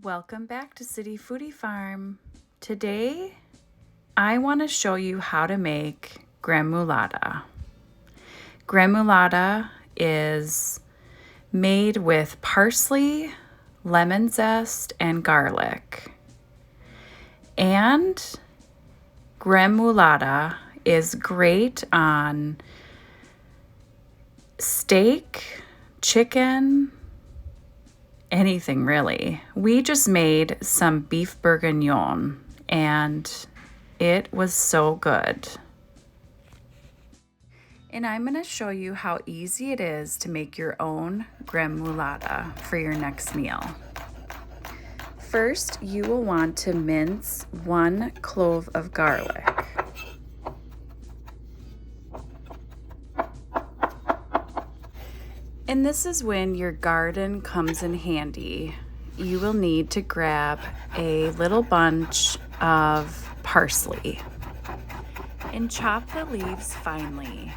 Welcome back to City Foodie Farm. Today, I want to show you how to make gremolata. Gremolata is made with parsley, lemon zest, and garlic. And gremolata is great on steak, chicken, anything really. We just made some beef bourguignon and it was so good. And I'm going to show you how easy it is to make your own gremolata for your next meal. First, you will want to mince 1 clove of garlic. And this is when your garden comes in handy. You will need to grab a little bunch of parsley and chop the leaves finely.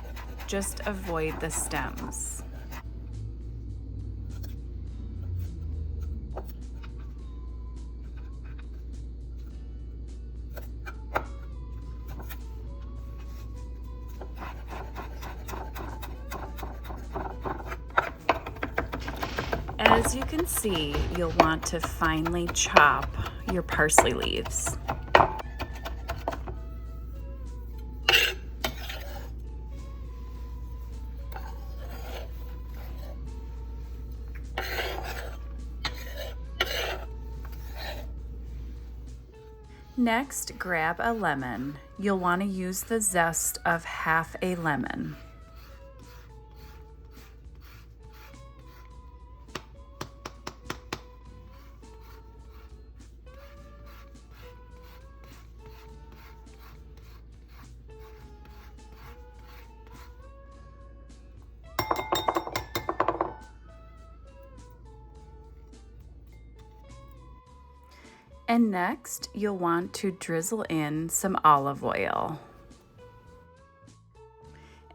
Just avoid the stems. As you can see, you'll want to finely chop your parsley leaves. Next, grab a lemon. You'll want to use the zest of half a lemon. And next, you'll want to drizzle in some olive oil.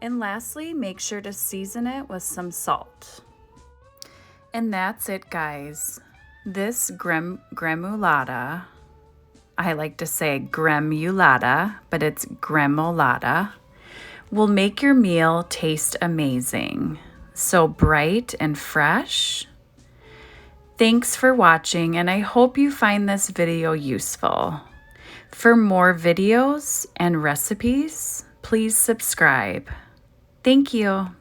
And lastly, make sure to season it with some salt. And that's it, guys. This gremolata, I like to say gremulata, but it's gremolata, will make your meal taste amazing. So bright and fresh. Thanks for watching, and I hope you find this video useful. For more videos and recipes, please subscribe. Thank you.